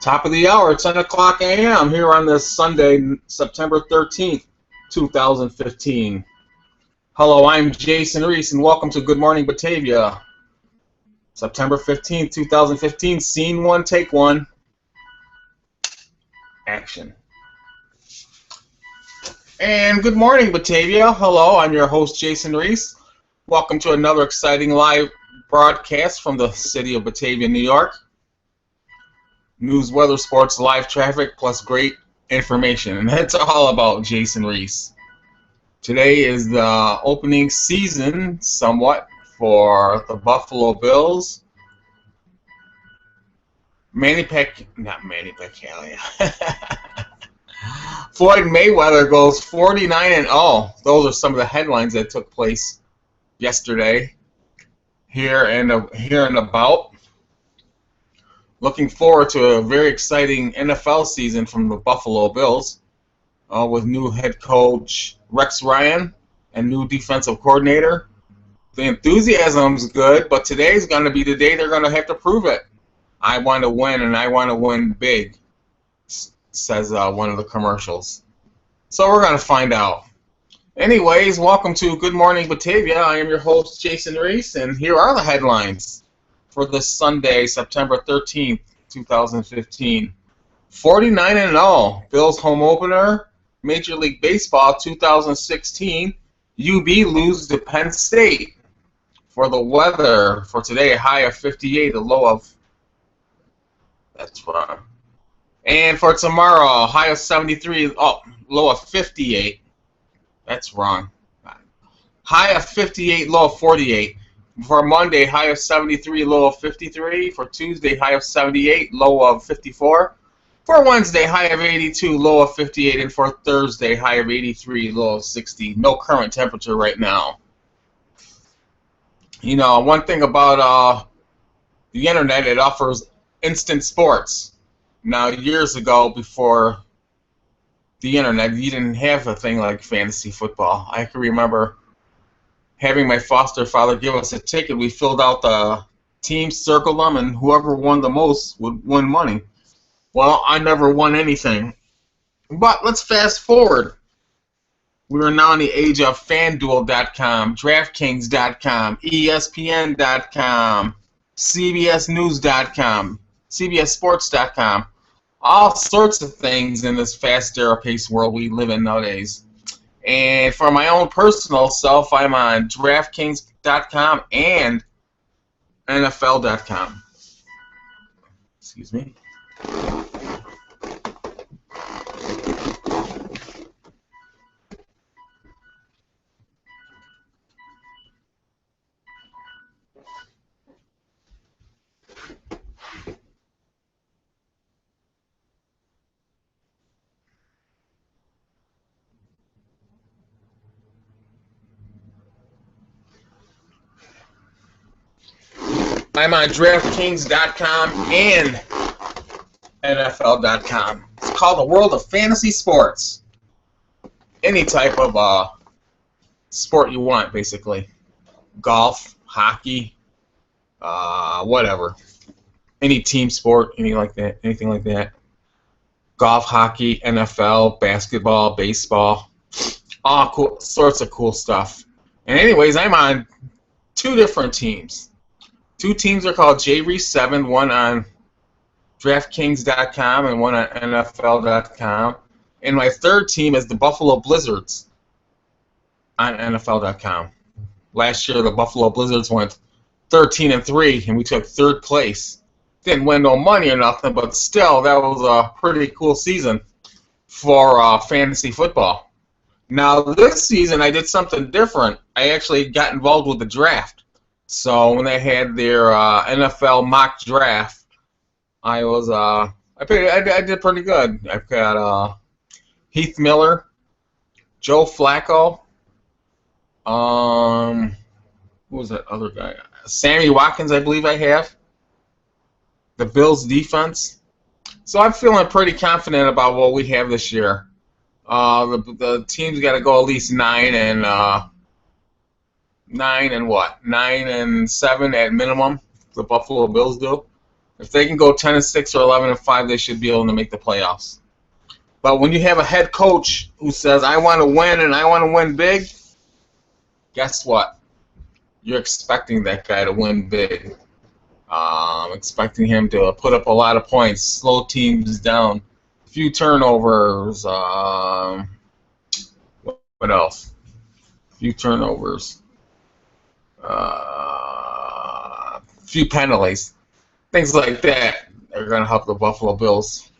Top of the hour, 10 o'clock a.m. here on this Sunday, September 13th, 2015. Hello, I'm Jason Reese, and welcome to Good Morning Batavia. September 15th, 2015, Scene 1, Take 1. Action. And good morning, Batavia. Hello, I'm your host, Jason Reese. Welcome to another exciting live broadcast from the city of Batavia, New York. News, weather, sports, live traffic, plus great information. And that's all about Jason Reese. Today is the opening season, somewhat, for the Buffalo Bills. Floyd Mayweather goes 49-0. Those are some of the headlines that took place yesterday here and about. Looking forward to a very exciting NFL season from the Buffalo Bills with new head coach Rex Ryan and new defensive coordinator. The enthusiasm's good, but today's going to be the day they're going to have to prove it. I want to win, and I want to win big, says one of the commercials. So we're going to find out. Anyways, welcome to Good Morning Batavia. I am your host, Jason Reese, and here are the headlines for this Sunday, September 13th, 2015. 49-0, Bills home opener, Major League Baseball 2016, UB lose to Penn State. For the weather, for today, a high of 58, a low of... That's wrong. And for tomorrow, high of 73, low of 58. That's wrong. High of 58, low of 48. For Monday, high of 73, low of 53. For Tuesday, high of 78, low of 54. For Wednesday, high of 82, low of 58. And for Thursday, high of 83, low of 60. No current temperature right now. You know, one thing about the internet, it offers instant sports. Now, years ago, before the internet, you didn't have a thing like fantasy football. I can remember having my foster father give us a ticket. We filled out the teams, circled them, and whoever won the most would win money. Well, I never won anything. But let's fast forward. We are now in the age of FanDuel.com, DraftKings.com, ESPN.com, CBSNews.com, CBSSports.com. All sorts of things in this faster paced world we live in nowadays. And for my own personal self, I'm on DraftKings.com and NFL.com. Excuse me. I'm on DraftKings.com and NFL.com. It's called the world of fantasy sports. Any type of sport you want, basically. Golf, hockey, whatever. Any team sport, anything like that. Golf, hockey, NFL, basketball, baseball. All cool, sorts of cool stuff. And anyways, I'm on two different teams. Two teams are called JReese7, one on DraftKings.com and one on NFL.com. And my third team is the Buffalo Blizzards on NFL.com. Last year, the Buffalo Blizzards went 13-3, and we took third place. Didn't win no money or nothing, but still, that was a pretty cool season for fantasy football. Now, this season, I did something different. I actually got involved with the draft. So when they had their NFL mock draft, I did pretty good. I've got Heath Miller, Joe Flacco, who was that other guy? Sammy Watkins, I believe I have. The Bills defense. So I'm feeling pretty confident about what we have this year. The team's got to go at least 9-7 at minimum. The Buffalo Bills do. If they can go 10-6 or 11-5, they should be able to make the playoffs. But when you have a head coach who says, I want to win and I want to win big, guess what? You're expecting that guy to win big. Expecting him to put up a lot of points, slow teams down, few turnovers. What else? Few turnovers. Few penalties. Things like that are going to help the Buffalo Bills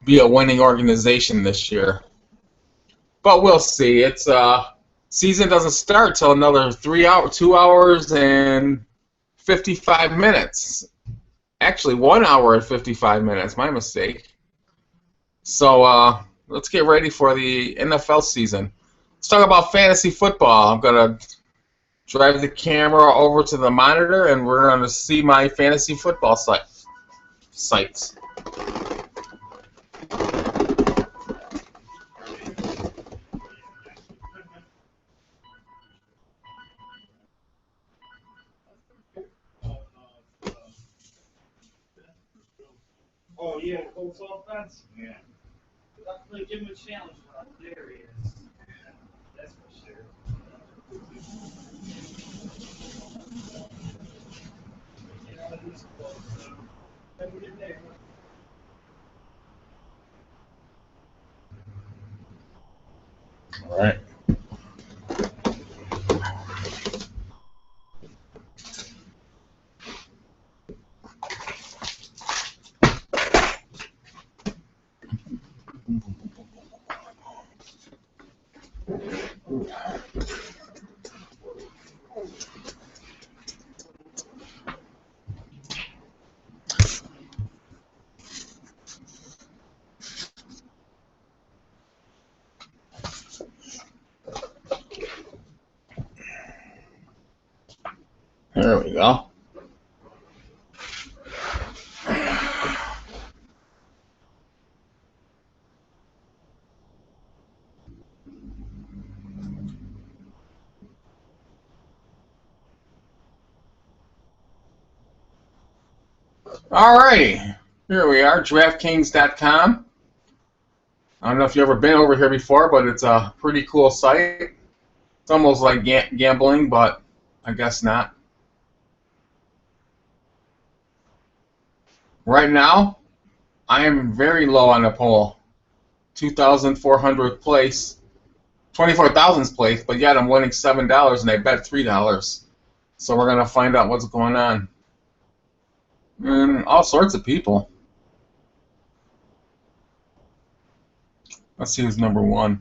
be a winning organization this year. But we'll see. It's season doesn't start till another 2 hours and 55 minutes. Actually, 1 hour and 55 minutes. My mistake. So let's get ready for the NFL season. Let's talk about fantasy football. I'm going to drive the camera over to the monitor, and we're going to see my fantasy football sites. Oh, yeah, Colts offense? Yeah. Definitely give him a challenge. There he is. Yeah, that's for sure. Yeah, he's close. Have a good day. All right. There we go. Alrighty. Here we are, DraftKings.com. I don't know if you've ever been over here before, but it's a pretty cool site. It's almost like gambling, but I guess not. Right now, I am very low on the poll. 2,400th place, 24,000th place, but yet I'm winning $7 and I bet $3. So we're going to find out what's going on. And all sorts of people. Let's see who's number one.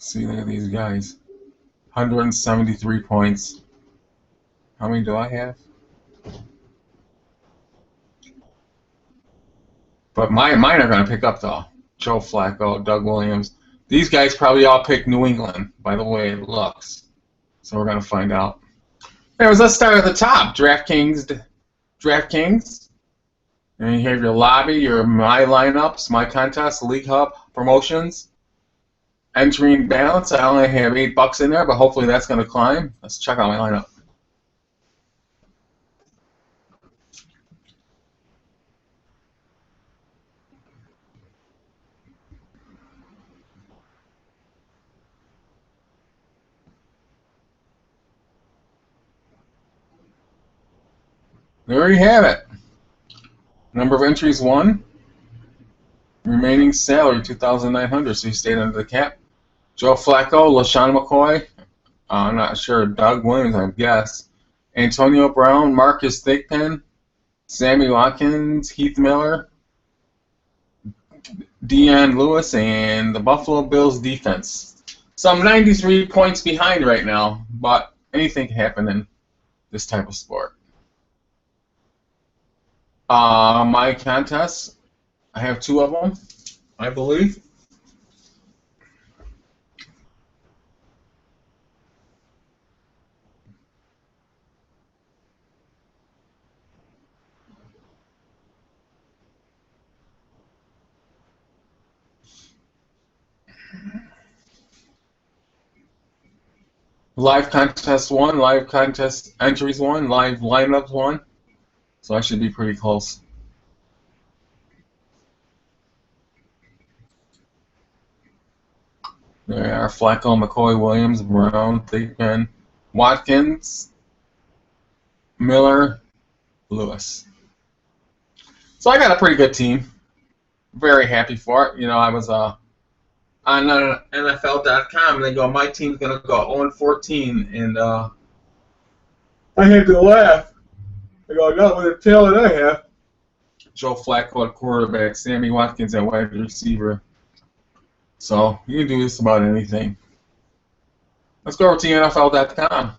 See, look at these guys. 173 points. How many do I have? But mine are going to pick up, though. Joe Flacco, Doug Williams. These guys probably all picked New England, by the way it looks. So we're going to find out. Anyways, let's start at the top. DraftKings. And you have your lobby, your My Lineups, My Contests, League Hub, Promotions. Entering balance, I only have $8 in there, but hopefully that's going to climb. Let's check out my lineup. There you have it. Number of entries, 1. Remaining salary, $2,900, so you stayed under the cap. Joe Flacco, LaShawn McCoy, I'm not sure, Doug Williams, I guess. Antonio Brown, Marcus Thigpen, Sammy Watkins, Heath Miller, Deion Lewis, and the Buffalo Bills defense. So I'm 93 points behind right now, but anything can happen in this type of sport. My contests, I have 2 of them, I believe. Live contest 1, live contest entries 1, live lineups 1. So I should be pretty close. There are Flacco, McCoy, Williams, Brown, Thigpen, Watkins, Miller, Lewis. So I got a pretty good team. Very happy for it. You know, I was on NFL.com and they go, my team's going to go 0-14. And I had to laugh. I go, not with the talent I have. Joe Flacco at quarterback, Sammy Watkins at wide receiver. So you can do this about anything. Let's go over to NFL.com.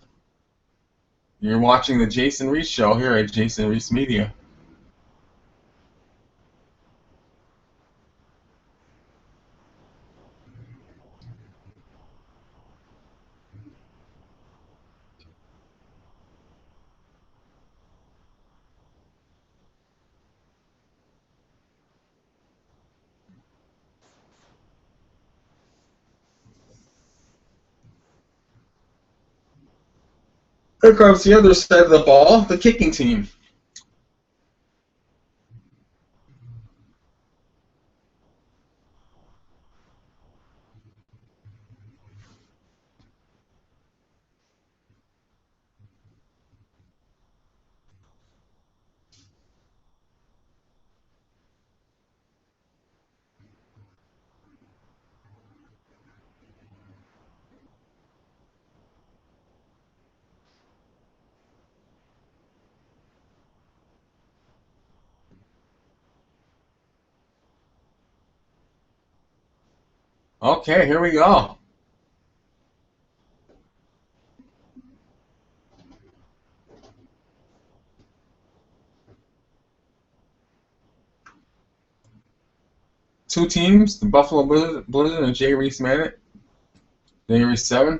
You're watching the Jason Reese Show here at Jason Reese Media. Here comes the other side of the ball, the kicking team. Okay, here we go. Two teams, the Buffalo Blizzard and J. Reese Mannett. J. Reese 7.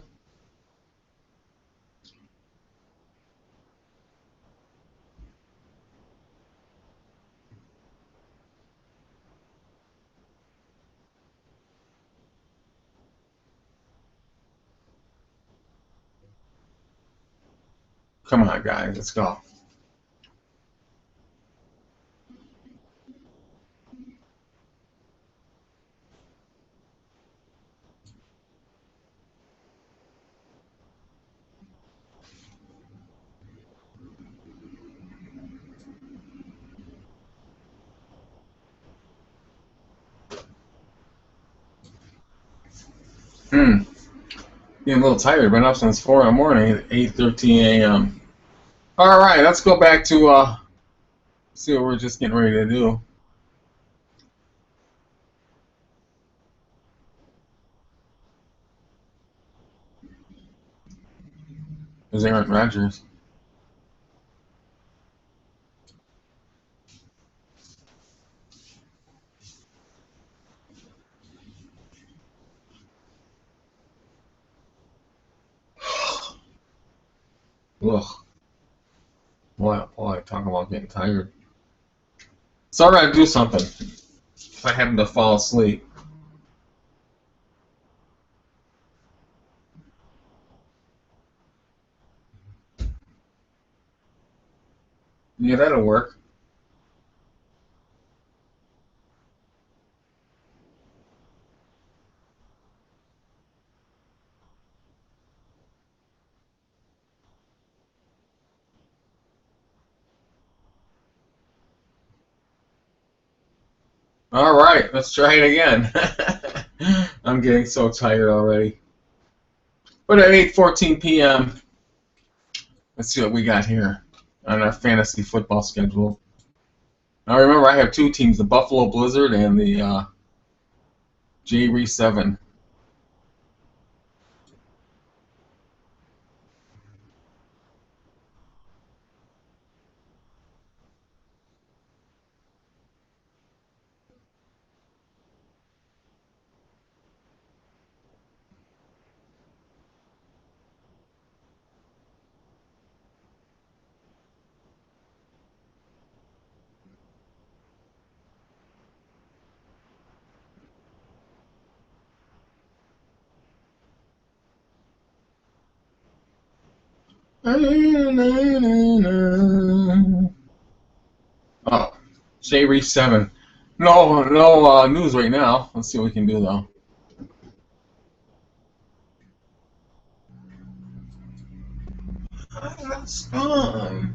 Come on, guys, let's go. Getting a little tired. Been up since 4 in the morning at 8:13 a.m. All right, let's go back to see what we're just getting ready to do. There's Aaron Rodgers. Ugh. Boy, talk about getting tired. So I gotta do something. If I happen to fall asleep. Yeah, that'll work. All right, let's try it again. I'm getting so tired already. But at 8:14 p.m., let's see what we got here on our fantasy football schedule. Now remember, I have two teams: the Buffalo Blizzard and the J. Reese 7. Oh, Reese 7. No news right now. Let's see what we can do though. That's fun.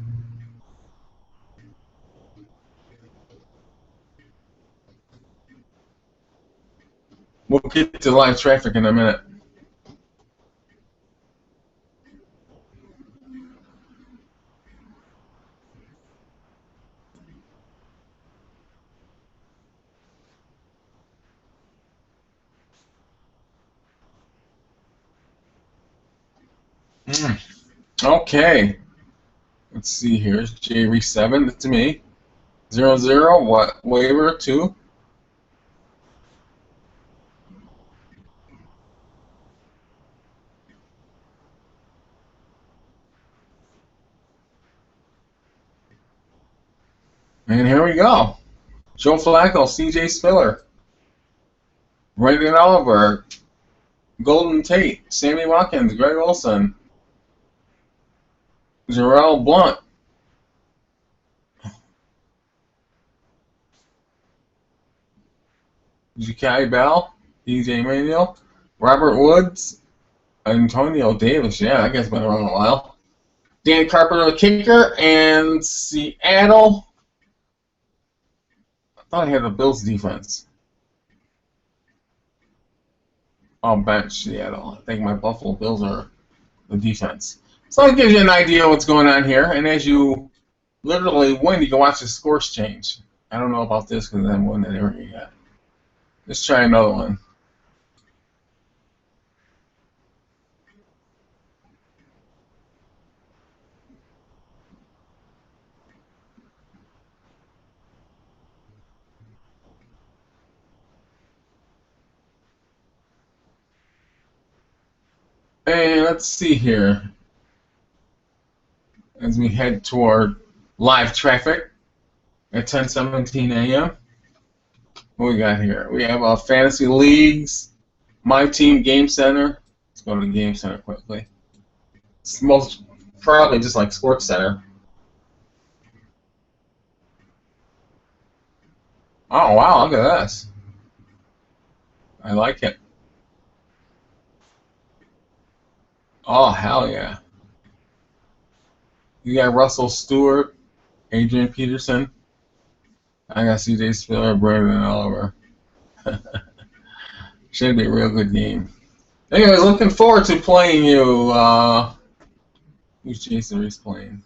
We'll get to live traffic in a minute. Okay. Let's see here. Reese 7. That's me. 0-0. What? Waiver 2. And here we go. Joe Flacco, C.J. Spiller, Brandon Oliver, Golden Tate, Sammy Watkins, Greg Olson, Jarrell Blunt, Ja'Kai Bell, DJ Manuel, Robert Woods, Antonio Davis. Yeah, that guy's been around a while. Dan Carpenter, the kicker, and Seattle. I thought I had the Bills defense. I'll bench Seattle. I think my Buffalo Bills are the defense. So it gives you an idea of what's going on here. And as you literally win, you can watch the scores change. I don't know about this because I haven't won that area yet. Let's try another one. And let's see here. As we head toward live traffic at 10:17 a.m. What we got here? We have fantasy leagues, my team, Game Center. Let's go to the Game Center quickly. It's most probably just like Sports Center. Oh wow, look at this. I like it. Oh hell yeah. You got Russell Stewart, Adrian Peterson. I got C.J. Spiller, Brandon Oliver. Should be a real good game. Anyways, looking forward to playing you. Who's Jason Reese playing?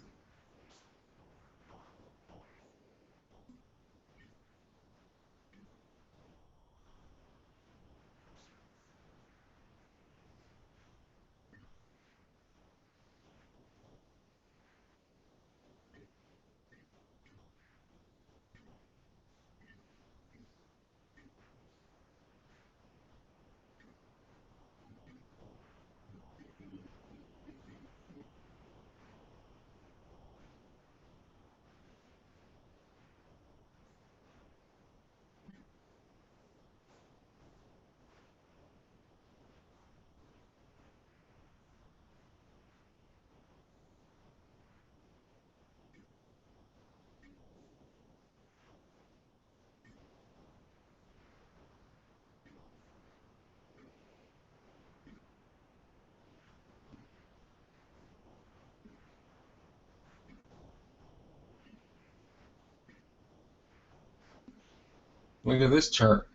Look at this chart.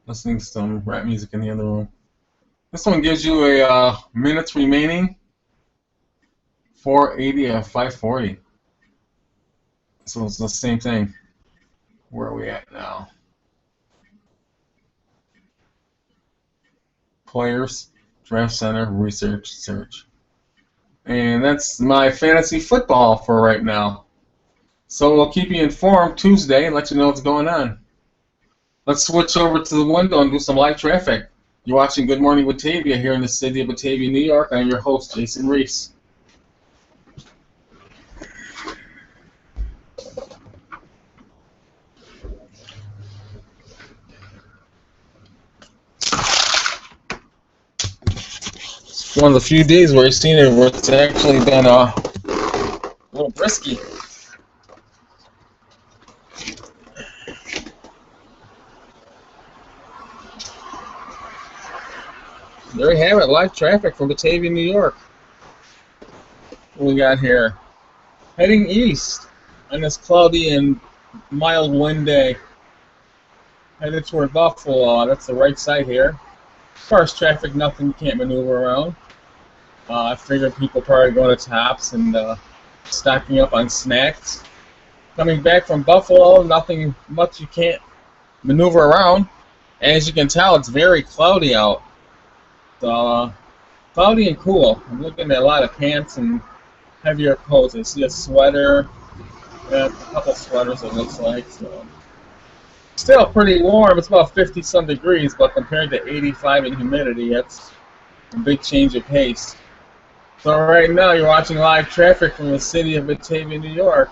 Listening to some rap music in the other room. This one gives you a minutes remaining, 480 and 540. So it's the same thing. Where are we at now? Players, Draft Center, Research, Search. And that's my fantasy football for right now. So we'll keep you informed Tuesday and let you know what's going on. Let's switch over to the window and do some live traffic. You're watching Good Morning Batavia here in the city of Batavia, New York. I'm your host, Jason Reese. one of the few days where I've seen it where it's actually been a little brisky. There we have it, live traffic from Batavia, New York. What we got here? Heading east on this cloudy and mild wind day. Headed toward Buffalo. That's the right side here. As far as traffic, nothing you can't maneuver around. I figured people probably going to Tops and stocking up on snacks. Coming back from Buffalo, nothing much you can't maneuver around. And as you can tell, it's very cloudy out. Cloudy and cool. I'm looking at a lot of pants and heavier coats. I see a sweater, a couple sweaters it looks like. So still pretty warm. It's about 50-some degrees, but compared to 85 in humidity, that's a big change of pace. So right now you're watching live traffic from the city of Batavia, New York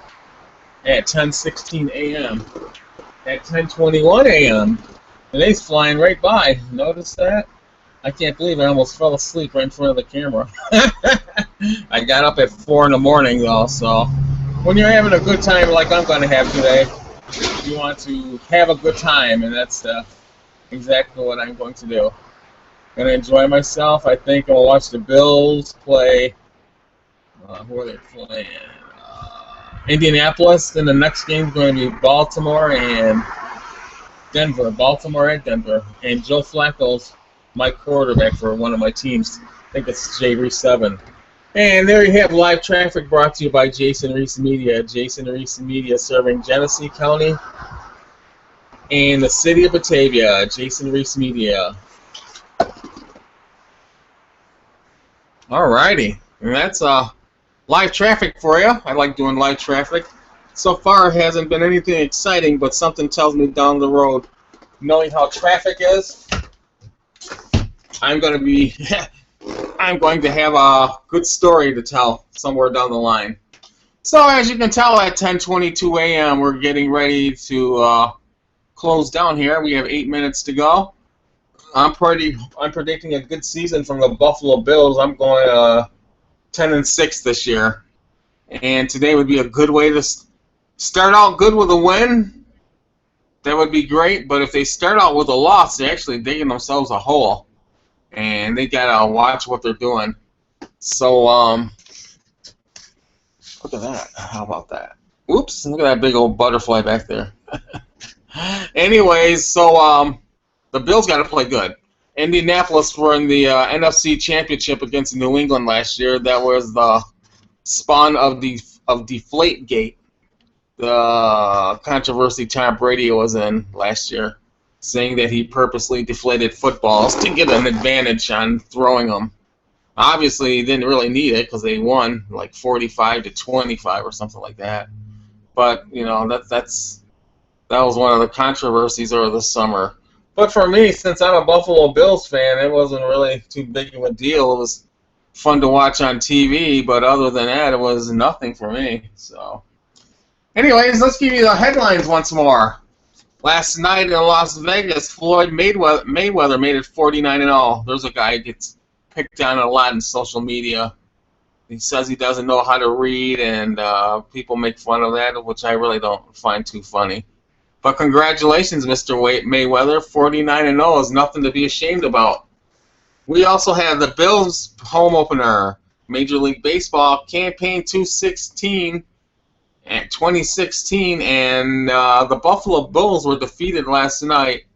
at 10:16 a.m. At 10:21 a.m. the day's flying right by. Notice that? I can't believe I almost fell asleep right in front of the camera. I got up at 4 in the morning though, so when you're having a good time like I'm going to have today, you want to have a good time, and that's exactly what I'm going to do. I'm going to enjoy myself. I think I'll watch the Bills play. Who are they playing? Indianapolis. Then the next game is going to be Baltimore and Denver. Baltimore at Denver. And Joe Flacco's my quarterback for one of my teams. I think it's Reese 7. And there you have live traffic brought to you by Jason Reese Media. Jason Reese Media serving Genesee County and the city of Batavia. Jason Reese Media. Alrighty. And that's live traffic for you. I like doing live traffic. So far it hasn't been anything exciting, but something tells me down the road, knowing how traffic is, I'm going to have a good story to tell somewhere down the line. So as you can tell, at 10:22 a.m. we're getting ready to close down here. We have 8 minutes to go. I'm predicting a good season from the Buffalo Bills. I'm going 10-6 this year, and today would be a good way to start out good with a win. That would be great. But if they start out with a loss, they're actually digging themselves a hole. And they gotta watch what they're doing. So, look at that. How about that? Oops, look at that big old butterfly back there. Anyways, so the Bills gotta play good. Indianapolis were in the NFC Championship against New England last year. That was the spawn of Deflategate, the controversy Tom Brady was in last year, saying that he purposely deflated footballs to get an advantage on throwing them. Obviously, he didn't really need it because they won like 45-25 or something like that. But you know that was one of the controversies over the summer. But for me, since I'm a Buffalo Bills fan, it wasn't really too big of a deal. It was fun to watch on TV, but other than that, it was nothing for me. So, anyways, let's give you the headlines once more. Last night in Las Vegas, Floyd Mayweather made it 49-0. There's a guy who gets picked on a lot in social media. He says he doesn't know how to read, and people make fun of that, which I really don't find too funny. But congratulations, Mr. Mayweather. 49-0 is nothing to be ashamed about. We also have the Bills home opener, Major League Baseball Campaign 2016. At 2016, and the Buffalo Bills were defeated last night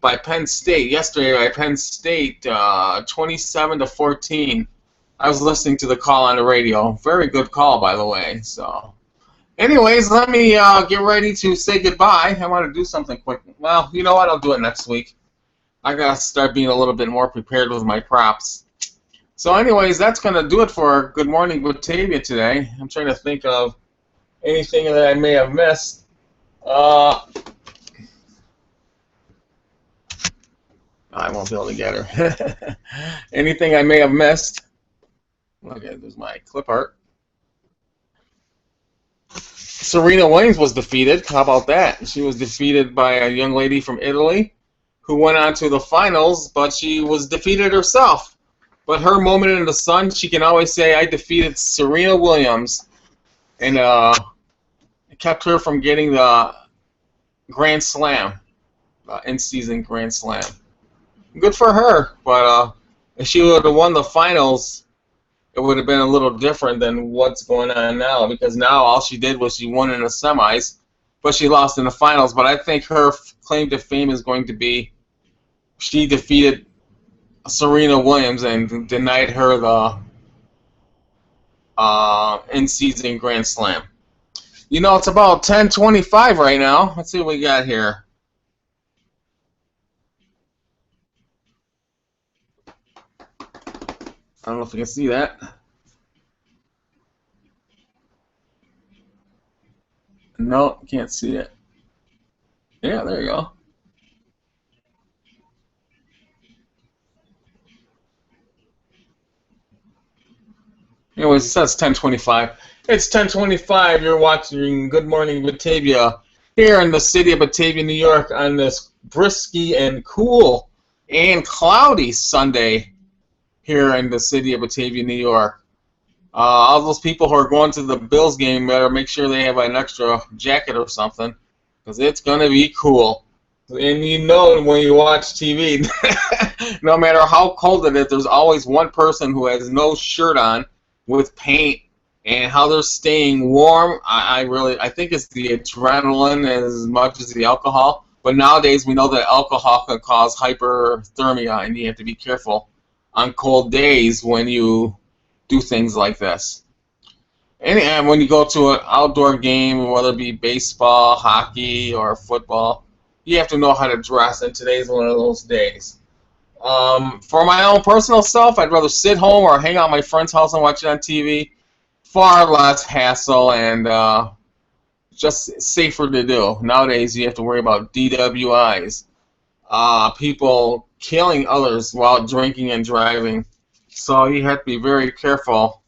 by Penn State. Yesterday by Penn State, 27-14. I was listening to the call on the radio. Very good call, by the way. So, anyways, let me get ready to say goodbye. I want to do something quick. Well, you know what? I'll do it next week. I gotta start being a little bit more prepared with my props. So, anyways, that's gonna do it for Good Morning Batavia today. I'm trying to think of anything that I may have missed. I won't be able to get her. Anything I may have missed. Okay, there's my clip art. Serena Williams was defeated. How about that? She was defeated by a young lady from Italy who went on to the finals, but she was defeated herself. But her moment in the sun, she can always say, "I defeated Serena Williams," and it kept her from getting the Grand Slam, in-season Grand Slam. Good for her, but if she would have won the finals, it would have been a little different than what's going on now, because now all she did was she won in the semis, but she lost in the finals. But I think her claim to fame is going to be she defeated Serena Williams and denied her the in-season Grand Slam. You know, it's about 10:25 right now. Let's see what we got here. I don't know if you can see that. No, can't see it. Yeah, there you go. Anyways, it says 10:25. It's 10:25. You're watching Good Morning Batavia here in the city of Batavia, New York, on this brisky and cool and cloudy Sunday here in the city of Batavia, New York. All those people who are going to the Bills game better make sure they have an extra jacket or something, because it's going to be cool. And you know when you watch TV, no matter how cold it is, there's always one person who has no shirt on with paint, and how they're staying warm. I think it's the adrenaline as much as the alcohol. But nowadays we know that alcohol can cause hyperthermia, and you have to be careful on cold days when you do things like this. And when you go to an outdoor game, whether it be baseball, hockey, or football, you have to know how to dress, and today's one of those days. For my own personal self, I'd rather sit home or hang out at my friend's house and watch it on TV. Far less hassle and just safer to do. Nowadays, you have to worry about DWIs, people killing others while drinking and driving. So you have to be very careful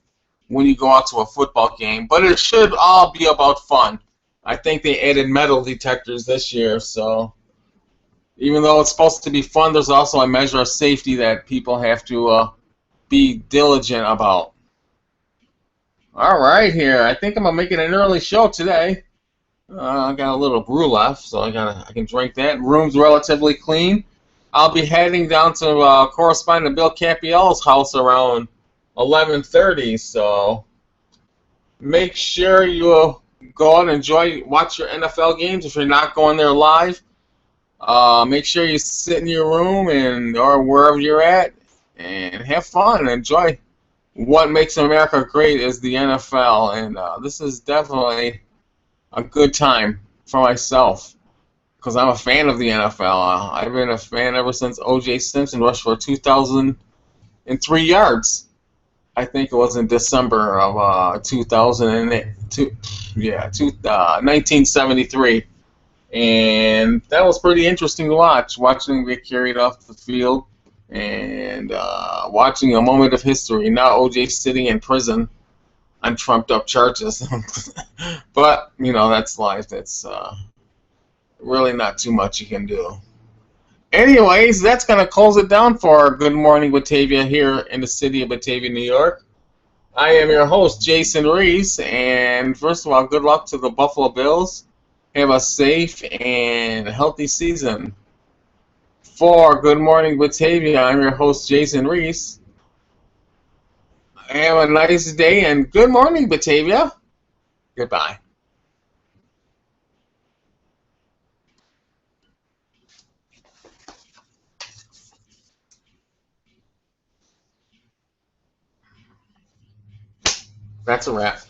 when you go out to a football game. But it should all be about fun. I think they added metal detectors this year, so even though it's supposed to be fun, there's also a measure of safety that people have to be diligent about. All right, here. I think I'm gonna make it an early show today. I got a little brew left, so I can drink that. Room's relatively clean. I'll be heading down to correspondent Bill Capiel's house around 11:30. So make sure you go out and watch your NFL games if you're not going there live. Make sure you sit in your room or wherever you're at and have fun and enjoy. What makes America great is the NFL, and this is definitely a good time for myself because I'm a fan of the NFL. I've been a fan ever since O.J. Simpson rushed for 2,003 yards. I think it was in December of 1973. And that was pretty interesting to watching him get carried off the field and watching a moment of history. Now O.J. sitting in prison on trumped-up charges. But, you know, that's life. That's really not too much you can do. Anyways, that's going to close it down for Good Morning Batavia here in the city of Batavia, New York. I am your host, Jason Reese, and first of all, good luck to the Buffalo Bills. Have a safe and healthy season. For Good Morning Batavia, I'm your host, Jason Reese. Have a nice day, and good morning, Batavia. Goodbye. That's a wrap.